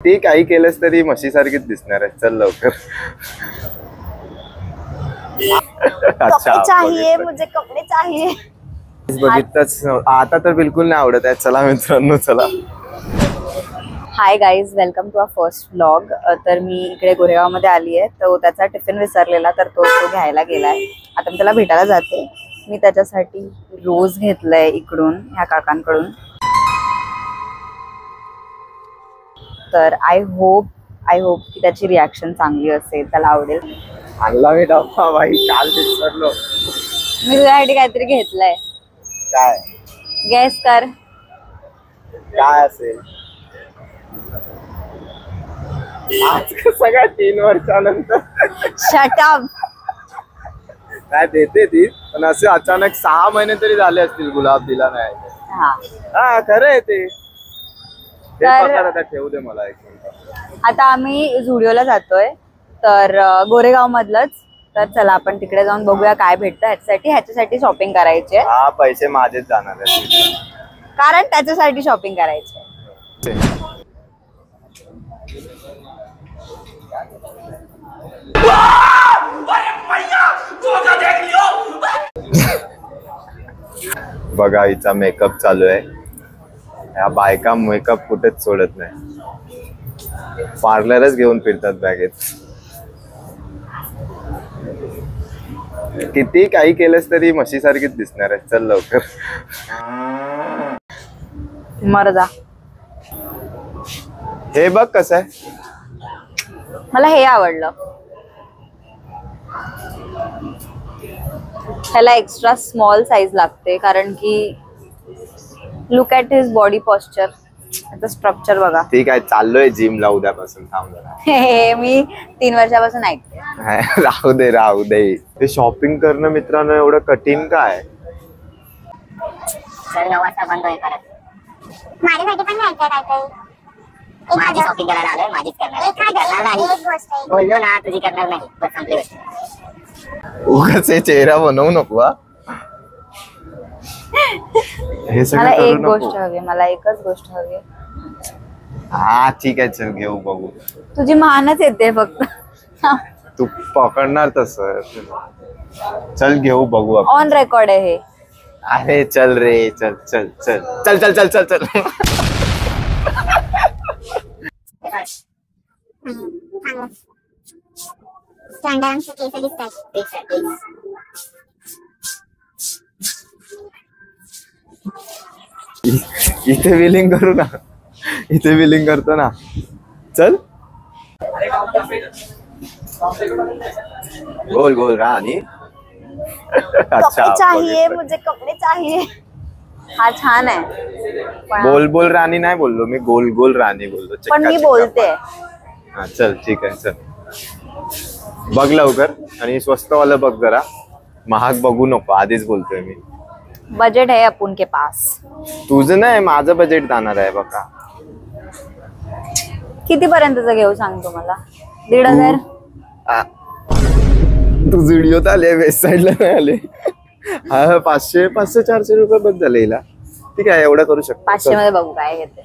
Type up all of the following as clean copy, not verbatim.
किती काही केलंस तरी म्हशीसारखीच दिसणार आहे. चल लवकर. कपडे चाहिए मुझे, कपडे चाहिए. बघितलंच आता तर बिलकुल नाही आवडत आहे. चला मित्रांनो चला. Hi guys, welcome to our first vlog. तर मी इकडे गोरेगावमध्ये आली आहे. तो त्याचा टिफिन विसरलेला, तर तो घ्यायला गेलाय. आता मी त्याला भेटायला जाते. मी त्याच्यासाठी रोज घेतलाय इकडून, ह्या काकांकडून. तर आय होप की त्याची रिॲक्शन चांगली असेल, त्याला आवडेल. आणला मी डब्बा बाई, काल विसरलो. मी तुझ्यासाठी काहीतरी घेतलंय. काय गेस कर काय असेल. आज सगळ्या 3 वर्षानंतर शट अप. काय देते ती, पण असे अचानक 6 महिने तरी झाले असतील गुलाब दिला नाही. हा खरं आहे ते. ठेवू दे मला एक मिनिट. आता आम्ही झुडिओला जातोय, तर गोरेगाव मधलंच. तर चला आपण तिकडे जाऊन बघूया काय भेटतं. ह्याच्यासाठी शॉपिंग करायची आहे. हा पैसे माझेच जाणार आहेत, कारण त्याच्यासाठी शॉपिंग करायची आहे. बघा हिचा मेकअप चालू आहे. ह्या बायका मेकअप कुठेच सोडत नाही, पार्लरच घेऊन फिरतात बॅगेत. किती काही केलंस तरी म्हशीसारखीच दिसणार आहे. चल लवकर. मर्दा, हे बघ कसं आहे. मला हे आवडलं. ह्याला एक्स्ट्रा स्मॉल साईज लागते, कारण की look at his body posture. आता स्ट्रक्चर बघा. ठीक आहे, चाललोय जिमला उद्यापासून. थांब जरा. हे मी 3 वर्षापासून ऐकते. राहू दे. हे शॉपिंग करणं मित्रांनो एवढं कठीण काय. माझ्यासाठी पण नाही काय. माझी शॉपिंग करायला आलोय, माझीच करणार नाही. बोललो ना तुझी करणार नाही, बस संपली गोष्ट. उगाच हे चेहरा बनवू नको. हे मला एक गोष्ट हवी, मला एकच गोष्ट हवी. हा ठीक आहे, चल घेऊ बघू. तुझी मानच येते फक्त. तू पकडणार तस. चल घेऊ बघू. ऑन रेकॉर्ड आहे हे. अरे चल रे, चल चल चल चल चल चल चल चल. इथे बिलिंग करू ना, इथे बिलिंग करतो ना. चल गोल गोल राणी. कपडे चाहिए मुझे, कपडे चाहिए. हा छान आहे. गोल गोल राणी नाही बोललो मी, गोल गोल राणी बोललो. पण मी बोलते. हा चल ठीक आहे, चल बघ लवकर. आणि स्वस्त वाला बघ जरा, महाग बघू नको. आधीच बोलतोय मी. बजेट है अपन के पास. तुझं नाही, माझं बजेट जाणार आहे बघा. किती पर्यंतच घेऊ सांगतो मला. 1,500. तू व्हिडिओत आले, वेस्ट साईडला नाही आले. हा 500-400 रुपये बघ झाले हिला. ठीक आहे, एवढं करू शकतो. 500 मध्ये बघू काय घेते.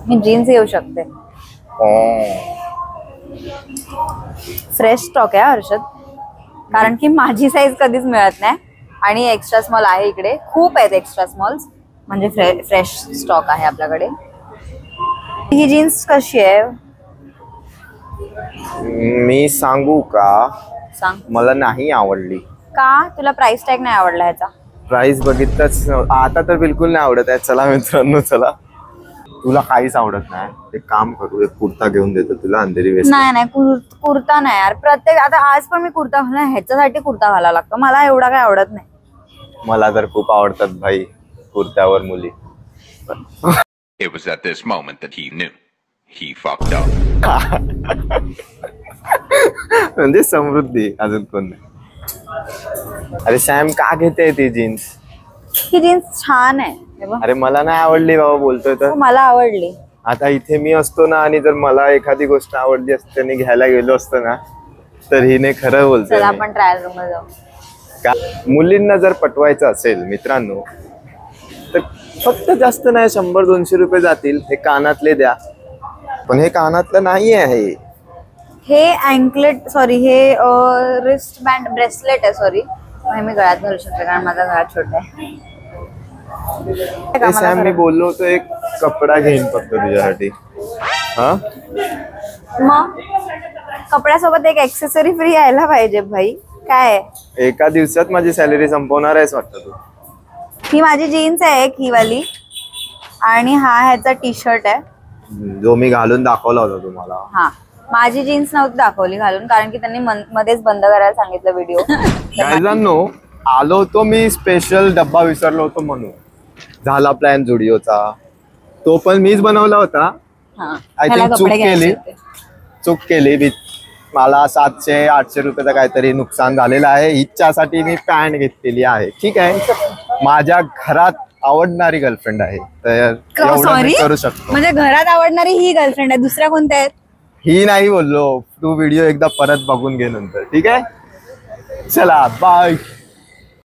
मी जीन्स घेऊ शकते. फ्रेश स्टॉक आहे हर्षद, कारण की माझी साईज कधीच मिळत नाही. आणि एक्स्ट्रा स्मॉल आहे इकडे, खूप आहेत एक्स्ट्रा स्मॉल्स. म्हणजे फ्रेश स्टॉक आहे आपल्याकडे. ही जीन्स कशी आहे मी सांगू का? सांग. मला नाही आवडली. का? तुला प्राइस टॅग नाही आवडला ह्याचा? प्राइस बघितलंच आता तर बिलकुल नाही आवडत आहे. चला मित्रांनो चला. तुला काहीच आवडत नाही, एक काम करू, एक कुर्ता घेऊन देतो तुला अंधेरी वेस्ट. नाही कुर्ता नाही यार. प्रत्येक आता आज पण मी कुर्ता घालणार, ह्याच्यासाठी कुर्ता घालायला लागतो. मला एवढा काय आवडत नाही. मला तर खूप आवडतात भाई कुर्त्यावर मुली. It was at this moment that he knew he fucked up. म्हणजे समृद्धी अजून कोण नाही. अरे सॅम का घेते ती जीन्स? ही जीन्स छान आहे. अरे मला नाही आवडली बाबा, बोलतोय तर. मला आवडली. आता इथे मी असतो ना, आणि जर मला एखादी गोष्ट आवडली असते त्याने घ्यायला गेलो असतो ना, तर हिने खरं बोलतोय. आपण ट्रायल रूम मध्ये जाऊ. का मुलींना जर पटवायचं असेल मित्रांनो, तर फक्त जास्त नाही 100-200 रुपये जातील. हे कानातले द्या, पण हे कानातलं नाही आहे. हे अँकलेट सॉरी हे रिस्ट बँड ब्रेसलेट आहे सॉरी. मी गळ्यात घालू शकते कारण माझा गळा छोटा आहे. ते सॅम मी बोललो होतो एक कपडा घेईन फक्त तुझ्यासाठी. हा मग कपड्यासोबत एक एक्सेसरी फ्री यायला पाहिजे भाई. काय एका दिवसात माझी सॅलरी संपवणार आहेस वाटतं तू. ही माझी जीन्स आहे एक ही वाली आणि हा ह्याचा टी शर्ट आहे जो मी घालून दाखवला होता तुम्हाला. हा माझी जीन्स नव्हती दाखवली घालून कारण की त्यांनी मध्येच बंद करायला सांगितलं व्हिडिओ. गायजांनो आलो होतो मी स्पेशल डब्बा विसरलो होतो म्हणून. झाला प्लॅन जुडिओचा. तो पण मीच बनवला होता. आय थिंक चूक केली मला 700-800 रुपयाचं काहीतरी नुकसान झालेलं आहे. हिच्यासाठी मी पॅन्ट घेतलेली आहे. ठीक आहे माझ्या घरात आवडणारी गर्लफ्रेंड आहे तर एवढं मी करू शकतो. म्हणजे घरात आवडणारी ही गर्लफ्रेंड आहे. दुसऱ्या कोणत्या आहेत ही नाही बोललो. तू व्हिडिओ एकदा परत बघून घे नंतर. ठीक आहे चला बाय.